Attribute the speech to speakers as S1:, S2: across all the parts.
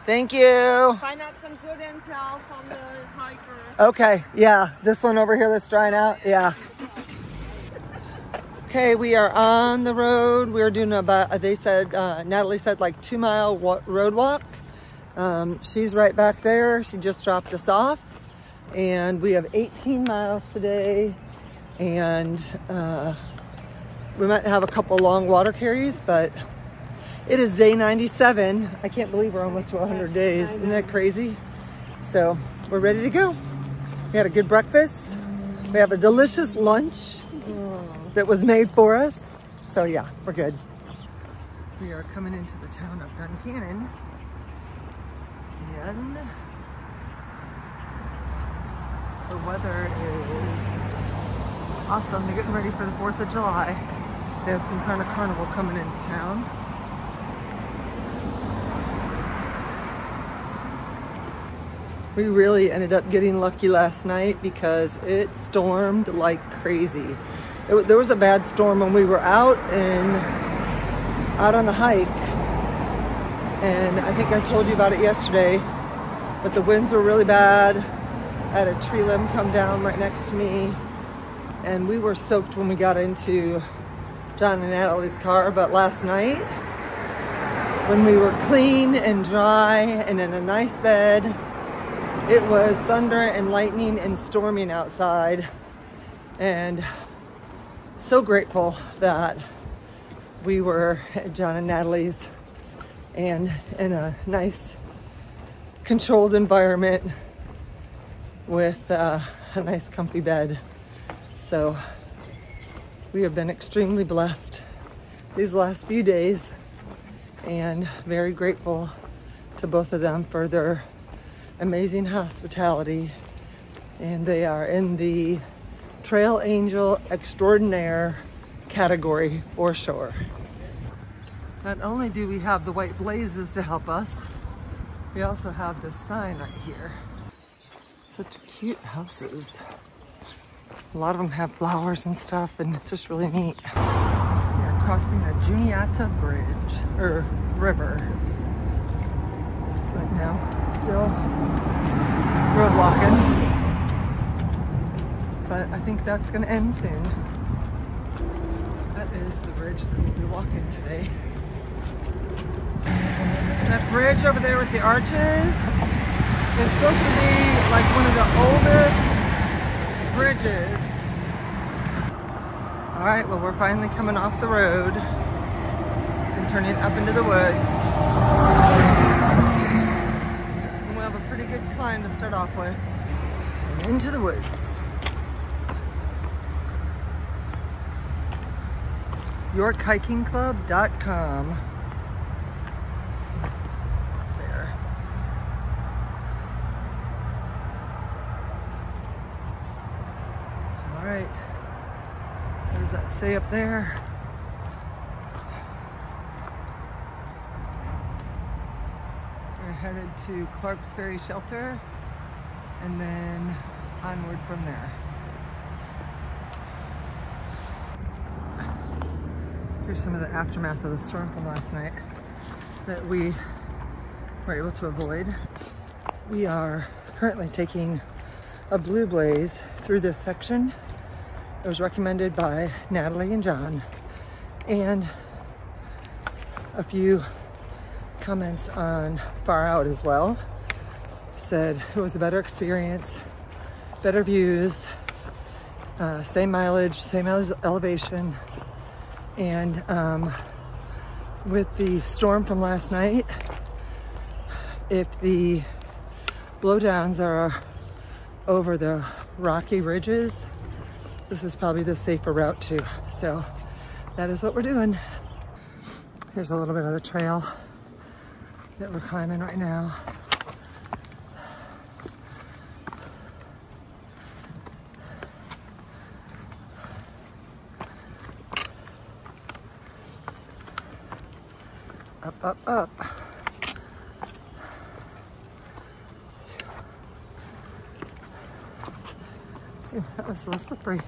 S1: Thank you.
S2: Find out some good intel from the hiker.
S1: Okay, yeah. This one over here that's drying out, yeah. Okay, we are on the road. We're doing about, they said, Natalie said like 2 mile road walk. She's right back there. She just dropped us off. And we have 18 miles today. And we might have a couple long water carries, but it is day 97. I can't believe we're almost to 100 days. Isn't that crazy? So we're ready to go. We had a good breakfast. We have a delicious lunch that was made for us. So yeah, we're good. We are coming into the town of Duncannon. And the weather is awesome. They're getting ready for the 4th of July. They have some kind of carnival coming into town. We really ended up getting lucky last night because it stormed like crazy. There was a bad storm when we were out on the hike. And I think I told you about it yesterday, but the winds were really bad. I had a tree limb come down right next to me, and we were soaked when we got into John and Natalie's car. But last night, when we were clean and dry and in a nice bed, it was thunder and lightning and storming outside. And so grateful that we were at John and Natalie's and in a nice controlled environment with a nice comfy bed. So we have been extremely blessed these last few days and very grateful to both of them for their amazing hospitality. And they are in the Trail Angel Extraordinaire category for sure. Not only do we have the white blazes to help us, we also have this sign right here. Such cute houses. A lot of them have flowers and stuff, and it's just really neat. We are crossing the Juniata Bridge, or river. Right now, still road walking. But I think that's gonna end soon. That is the bridge that we'll be walking today. That bridge over there with the arches is supposed to be like one of the oldest bridges. All right, well, we're finally coming off the road and turning up into the woods. And we'll have a pretty good climb to start off with. And into the woods. YorkHikingClub.com. Right, what does that say up there? We're headed to Clark's Ferry Shelter and then onward from there. Here's some of the aftermath of the storm from last night that we were able to avoid. We are currently taking a blue blaze through this section. It was recommended by Natalie and John, and a few comments on Far Out as well. Said it was a better experience, better views, same mileage, same elevation. And with the storm from last night, if the blowdowns are over the rocky ridges, this is probably the safer route too. So that is what we're doing. Here's a little bit of the trail that we're climbing right now. Up, up, up. Phew, that was so slippery.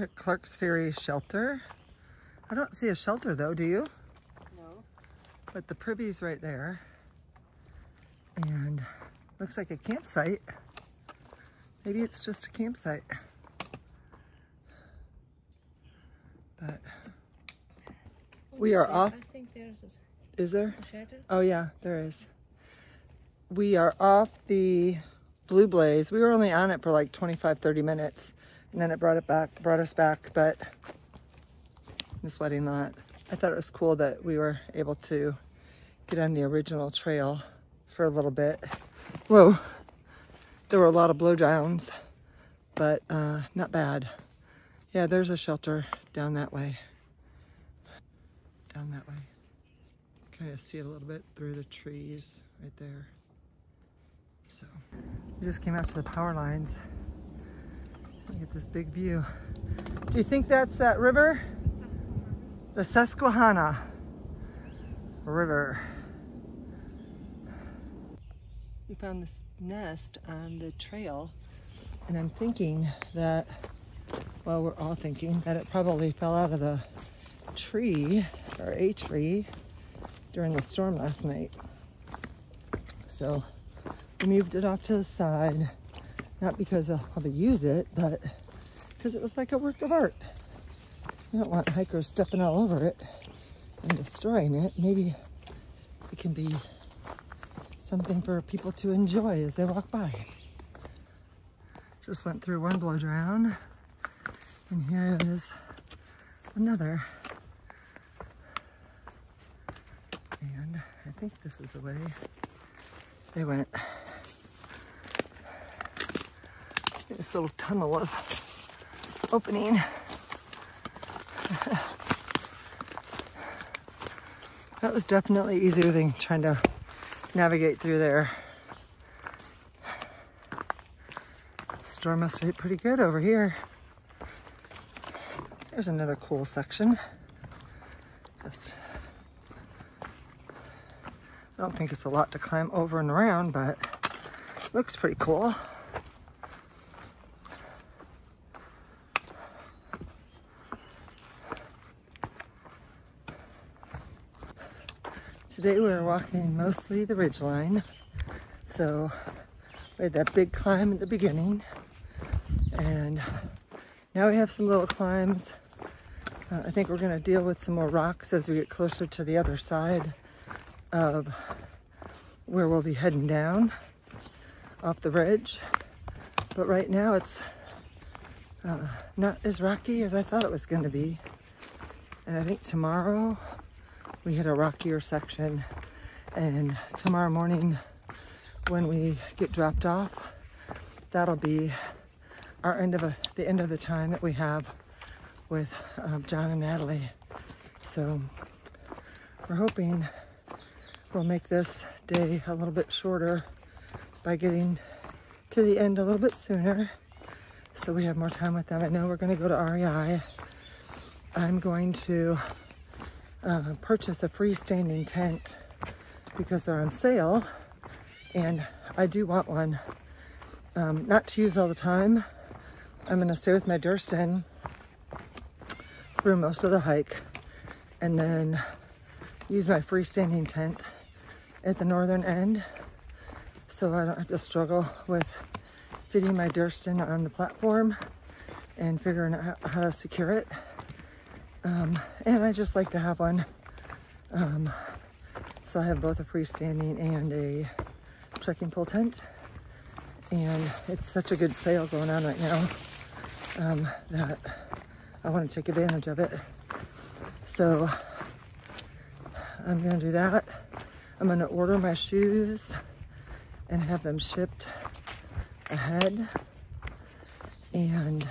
S1: We're at Clark's Ferry Shelter. I don't see a shelter though, do you?
S2: No.
S1: But the privy's right there. And looks like a campsite. Maybe it's just a campsite. But we are off.
S2: I think there's
S1: Is there?
S2: a shelter.
S1: Oh yeah, there is. We are off the Blue Blaze. We were only on it for like 25-30 minutes, and then it brought us back, but I'm sweating that. I thought it was cool that we were able to get on the original trail for a little bit. Whoa, there were a lot of blowdowns, but not bad. Yeah, there's a shelter down that way. Down that way. Kind of see it a little bit through the trees right there. So we just came out to the power lines. Look at this big view. Do you think that's that river? The Susquehanna River. We found this nest on the trail, and I'm thinking that, well, we're all thinking that it probably fell out of the tree, or a tree, during the storm last night. So we moved it off to the side, not because I'll probably use it, but because it was like a work of art. You don't want hikers stepping all over it and destroying it. Maybe it can be something for people to enjoy as they walk by. Just went through one blow drown, and here is another. And I think this is the way they went. This little tunnel of opening. That was definitely easier than trying to navigate through there. Storm must hit pretty good over here. There's another cool section. Just, I don't think it's a lot to climb over and around, but looks pretty cool. Today we were walking mostly the ridgeline, so we had that big climb at the beginning, and now we have some little climbs. I think we're going to deal with some more rocks as we get closer to the other side of where we'll be heading down off the ridge. But right now it's not as rocky as I thought it was going to be, and I think tomorrow we hit a rockier section, and tomorrow morning when we get dropped off, that'll be our the end of the time that we have with John and Natalie. So we're hoping we'll make this day a little bit shorter by getting to the end a little bit sooner, so we have more time with them. I know we're going to go to REI. I'm going to purchase a freestanding tent because they're on sale, and I do want one, not to use all the time. I'm going to stay with my Durston through most of the hike, and then use my freestanding tent at the northern end, so I don't have to struggle with fitting my Durston on the platform and figuring out how to secure it. And I just like to have one, so I have both a freestanding and a trekking pole tent, and it's such a good sale going on right now that I want to take advantage of it. So I'm going to do that. I'm going to order my shoes and have them shipped ahead, and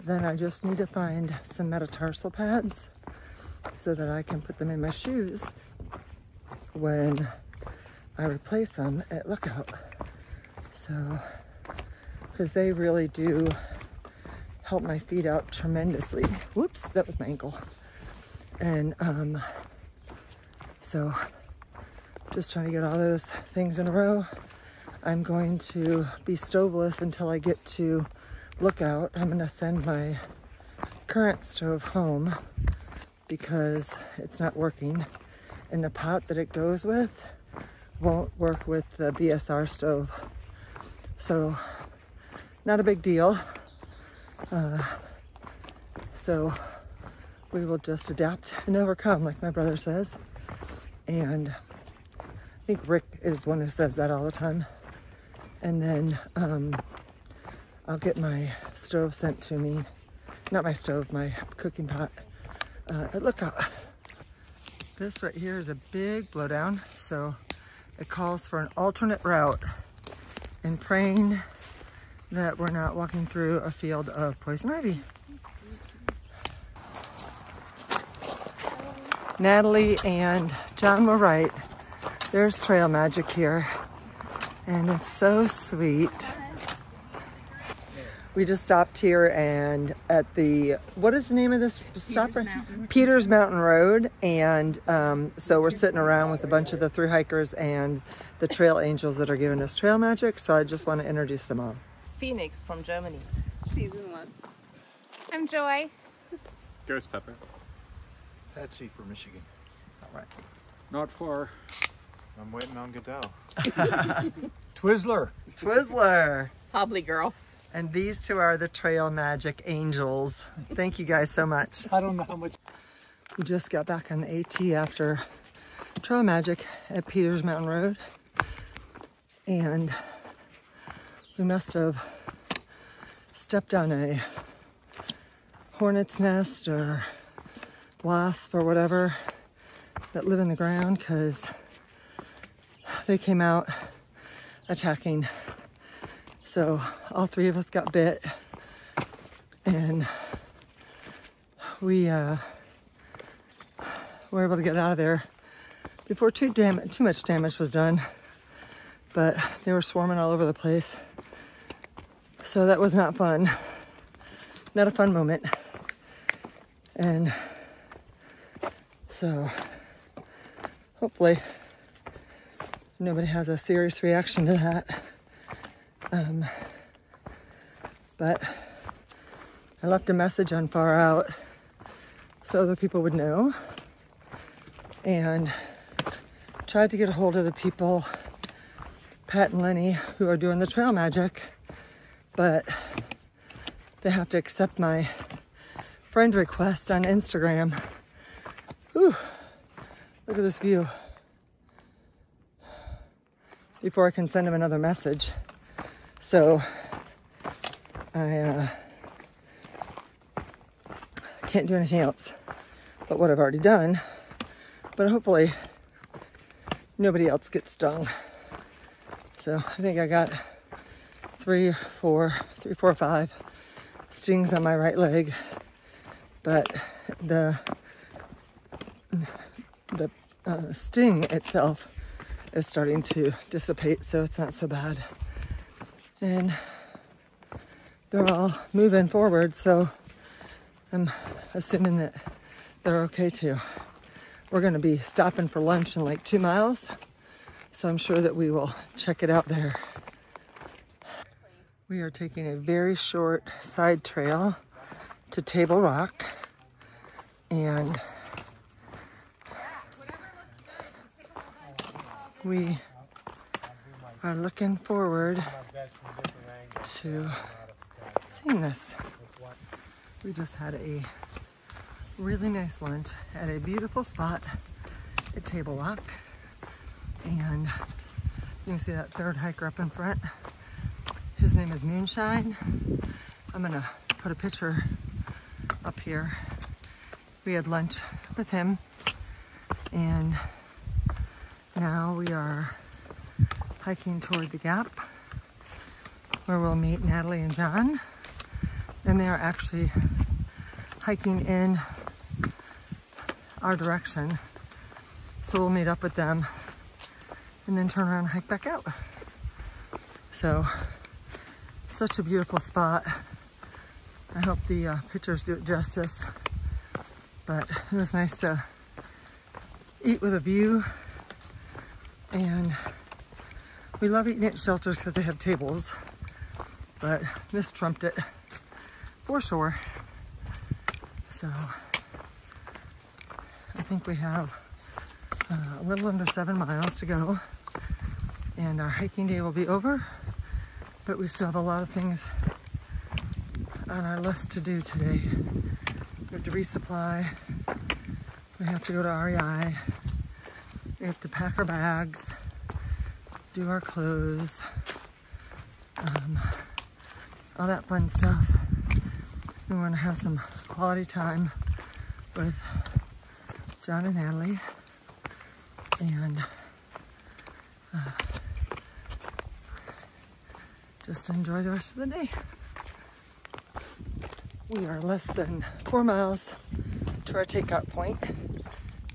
S1: then I just need to find some metatarsal pads so that I can put them in my shoes when I replace them at Lookout. So, because they really do help my feet out tremendously. Whoops, that was my ankle. And so just trying to get all those things in a row. I'm going to be stoveless until I get to Lookout. I'm gonna send my current stove home because it's not working, and the pot that it goes with won't work with the BSR stove. So not a big deal. So we will just adapt and overcome, like my brother says. And I think Rick is one who says that all the time. And then I'll get my stove sent to me. Not my stove, my cooking pot at Lookout. This right here is a big blowdown, so it calls for an alternate route, and praying that we're not walking through a field of poison ivy. Natalie and John were right. There's trail magic here, and it's so sweet. We just stopped here and at the, what is the name of this stop? Peters Mountain Road. And so we're sitting around with a bunch of the thru hikers and the trail angels that are giving us trail magic. So I just want to introduce them all.
S3: Phoenix from Germany.
S2: Season 1.
S3: I'm Joy.
S4: Ghost Pepper.
S5: Patsy from Michigan.
S1: All right.
S4: Not far.
S5: I'm waiting on Goodell.
S4: Twizzler.
S1: Twizzler.
S3: Hobbly girl.
S1: And these two are the trail magic angels. Thank you guys so much.
S4: I don't know how much.
S1: We just got back on the AT after trail magic at Peters Mountain Road. And we must have stepped on a hornet's nest or wasp or whatever that live in the ground, because they came out attacking. So all three of us got bit, and we were able to get out of there before too much damage was done, but they were swarming all over the place. So that was not fun. Not a fun moment. And so hopefully nobody has a serious reaction to that. But I left a message on Far Out so other people would know, and tried to get a hold of the people, Pat and Lenny, who are doing the trail magic, but they have to accept my friend request on Instagram. Whew, look at this view. Before I can send them another message. So I can't do anything else but what I've already done, but hopefully nobody else gets stung. So I think I got 3, 4, 5 stings on my right leg, but the sting itself is starting to dissipate, so it's not so bad. And they're all moving forward, so I'm assuming that they're okay too. We're going to be stopping for lunch in like 2 miles, so I'm sure that we will check it out there. We are taking a very short side trail to Table Rock, and we are looking forward to seeing this. We just had a really nice lunch at a beautiful spot at Table Rock, and you can see that third hiker up in front. His name is Moonshine. I'm gonna put a picture up here. We had lunch with him, and now we are hiking toward the gap where we'll meet Natalie and John. And they are actually hiking in our direction. So we'll meet up with them and then turn around and hike back out. So, such a beautiful spot. I hope the pictures do it justice. But it was nice to eat with a view and We love eating at shelters because they have tables, but this trumped it for sure. So I think we have a little under 7 miles to go, and our hiking day will be over, but we still have a lot of things on our list to do today. We have to resupply, we have to go to REI, we have to pack our bags, do our clothes, all that fun stuff. We want to have some quality time with John and Natalie, and just enjoy the rest of the day. We are less than 4 miles to our takeout point,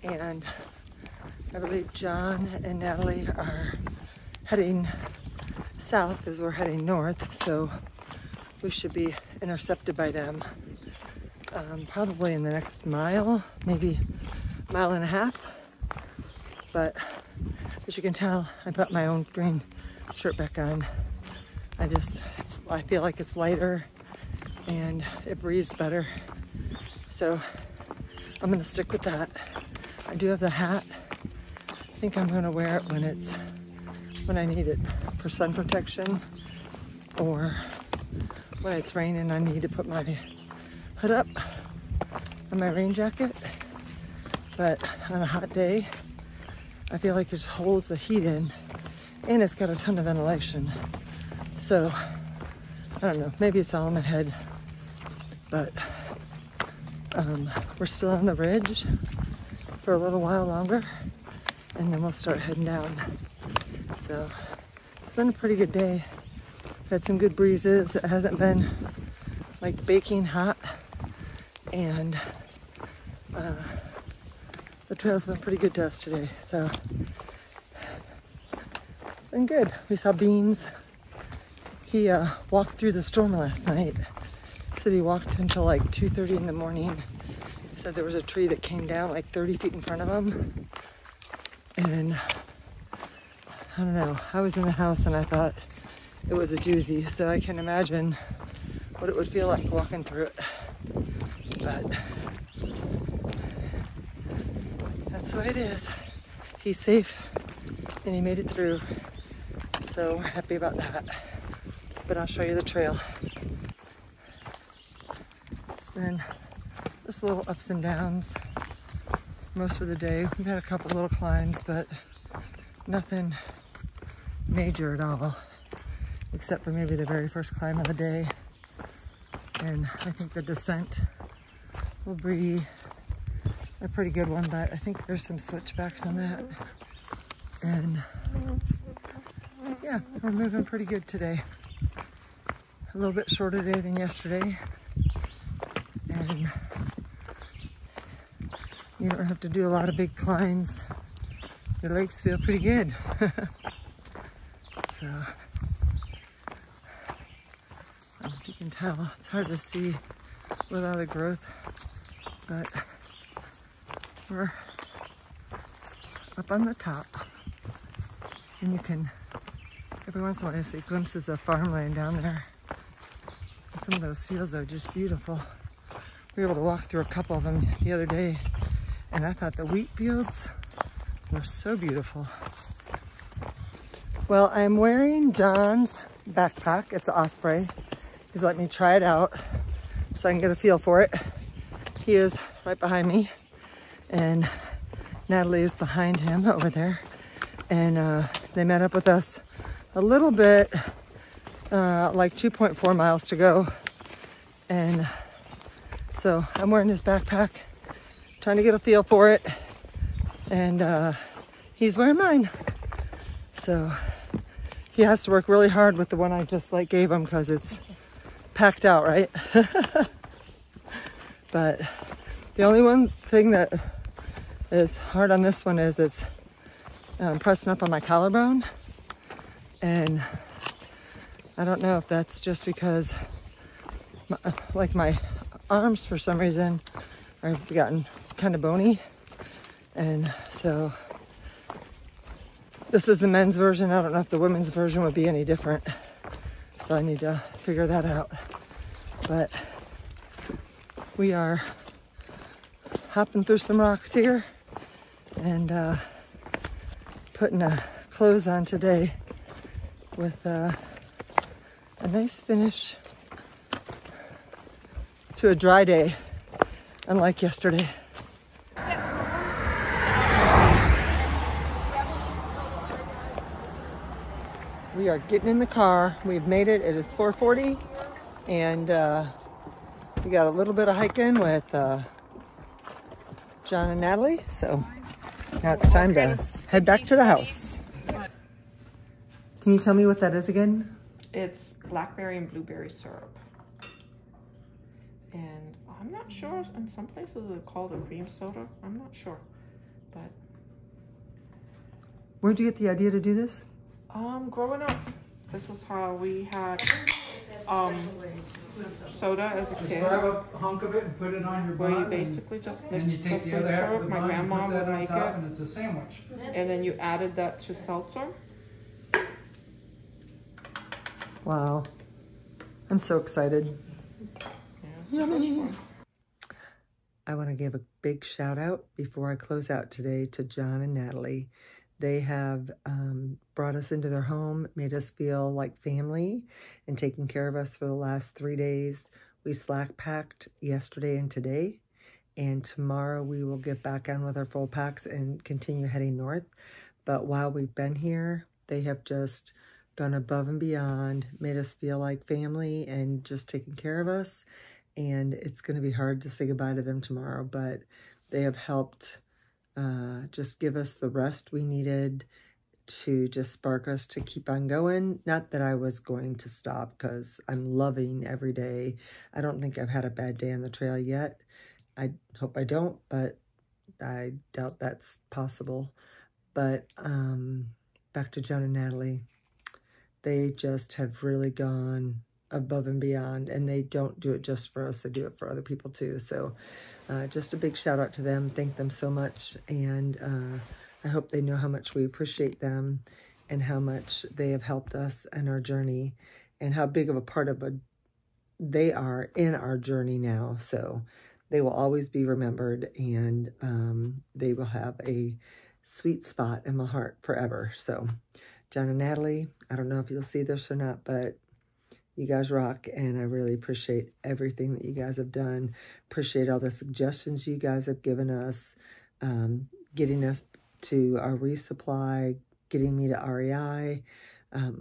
S1: and I believe John and Natalie are heading south as we're heading north, so we should be intercepted by them probably in the next mile, maybe a mile and a half. But as you can tell, I put my own green shirt back on. I feel like it's lighter and it breathes better, so I'm gonna stick with that. I do have the hat. I think I'm gonna wear it when I need it for sun protection, or when it's raining I need to put my hood up on my rain jacket. But on a hot day, I feel like it just holds the heat in, and it's got a ton of ventilation. So I don't know, maybe it's all in my head, but we're still on the ridge for a little while longer, and then we'll start heading down. So it's been a pretty good day. Had some good breezes. It hasn't been like baking hot, and the trail's been pretty good to us today, so it's been good. We saw Beans. He walked through the storm last night. He said he walked until like 2:30 in the morning. He said there was a tree that came down like 30 feet in front of him, and I don't know, I was in the house and I thought it was a doozy, so I can imagine what it would feel like walking through it. But that's the way it is. He's safe and he made it through, so we're happy about that. But I'll show you the trail. It's been just little ups and downs most of the day. We've had a couple little climbs, but nothing major at all, except for maybe the very first climb of the day. And I think the descent will be a pretty good one, but I think there's some switchbacks on that. And yeah, we're moving pretty good today. A little bit shorter day than yesterday, and you don't have to do a lot of big climbs. Your legs feel pretty good. So, if you can tell, it's hard to see with all the growth, but we're up on the top, and you can, every once in a while, you see glimpses of farmland down there. And some of those fields are just beautiful. We were able to walk through a couple of them the other day, and I thought the wheat fields were so beautiful. Well, I'm wearing John's backpack. It's an Osprey. He's let me try it out so I can get a feel for it. He is right behind me, and Natalie is behind him over there. And they met up with us a little bit, like 2.4 miles to go. And so I'm wearing his backpack, trying to get a feel for it. And he's wearing mine. So he has to work really hard with the one I just like gave him because it's packed out, right? But the only one thing that is hard on this one is it's pressing up on my collarbone. And I don't know if that's just because my arms for some reason have gotten kind of bony. And so This is the men's version. I don't know if the women's version would be any different. So I need to figure that out. But we are hopping through some rocks here and putting clothes on today with a nice finish to a dry day, unlike yesterday. We are getting in the car. We've made it. It is 4:40, and we got a little bit of hiking with John and Natalie. So now it's time to head back to the house. Can you tell me what that is again?
S6: It's blackberry and blueberry syrup. And I'm not sure, in some places it's called a cream soda. I'm not sure, but.
S1: Where'd you get the idea to do this?
S6: Growing up, this is how we had soda as a kid.
S7: Grab a hunk of it and put it on your bun.
S6: Where you basically just
S7: and
S6: mix
S7: you
S6: the
S7: take
S6: fruit
S7: the other half of
S6: syrup.
S7: the
S6: My
S7: bun, you
S6: grandma
S7: put that
S6: would
S7: on
S6: make
S7: top,
S6: it,
S7: and it's a sandwich.
S6: and then you added that to seltzer.
S1: Wow. I'm so excited.
S6: Yeah,
S1: Yummy. I want to give a big shout out before I close out today to John and Natalie. They have brought us into their home, made us feel like family, and taken care of us for the last 3 days. We slack packed yesterday and today, and tomorrow we will get back on with our full packs and continue heading north. But while we've been here, they have just gone above and beyond, made us feel like family, and just taken care of us. And it's going to be hard to say goodbye to them tomorrow, but they have helped just give us the rest we needed to just spark us to keep on going. Not that I was going to stop, because I'm loving every day. I don't think I've had a bad day on the trail yet. I hope I don't, but I doubt that's possible. But back to John and Natalie. They just have really gone above and beyond, and they don't do it just for us. They do it for other people too. So just a big shout out to them. Thank them so much. And I hope they know how much we appreciate them and how much they have helped us in our journey and how big of a part of they are in our journey now. So they will always be remembered, and they will have a sweet spot in my heart forever. So John and Natalie, I don't know if you'll see this or not, but you guys rock, and I really appreciate everything that you guys have done. Appreciate all the suggestions you guys have given us, getting us to our resupply, getting me to REI. I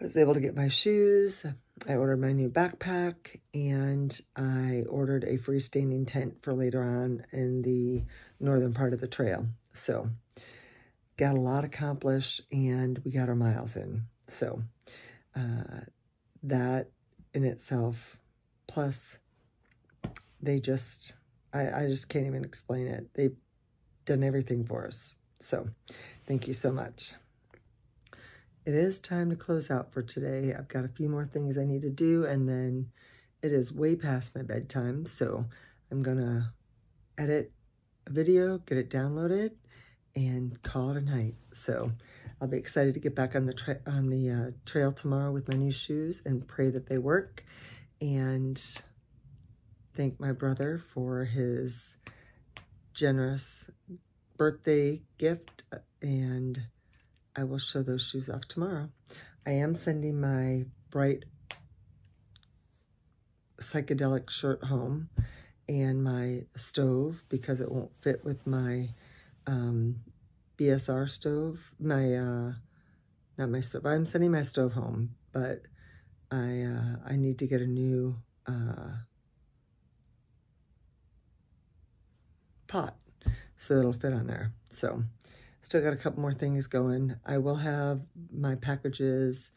S1: was able to get my shoes. I ordered my new backpack, and I ordered a freestanding tent for later on in the northern part of the trail. So got a lot accomplished, and we got our miles in. So that in itself, plus they just, I just can't even explain it. They've done everything for us. So thank you so much. It is time to close out for today. I've got a few more things I need to do, and then it is way past my bedtime. So I'm gonna edit a video, get it downloaded, and call it a night. So I'll be excited to get back on the trail tomorrow with my new shoes and pray that they work, and thank my brother for his generous birthday gift, and I will show those shoes off tomorrow. I am sending my bright psychedelic shirt home and my stove because it won't fit with my BSR stove. Not my stove. I'm sending my stove home, but I need to get a new pot so it'll fit on there. So still got a couple more things going. I will have my packages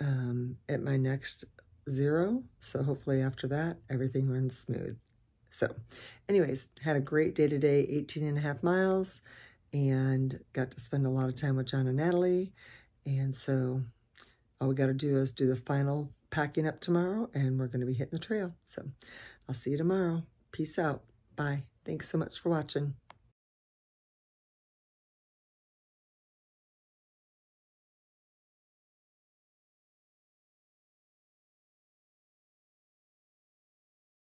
S1: at my next 0. So hopefully after that, everything runs smooth. So anyways, had a great day today, 18.5 miles, and got to spend a lot of time with John and Natalie. And so all we got to do is do the final packing up tomorrow, and we're going to be hitting the trail. So I'll see you tomorrow. Peace out. Bye. Thanks so much for watching.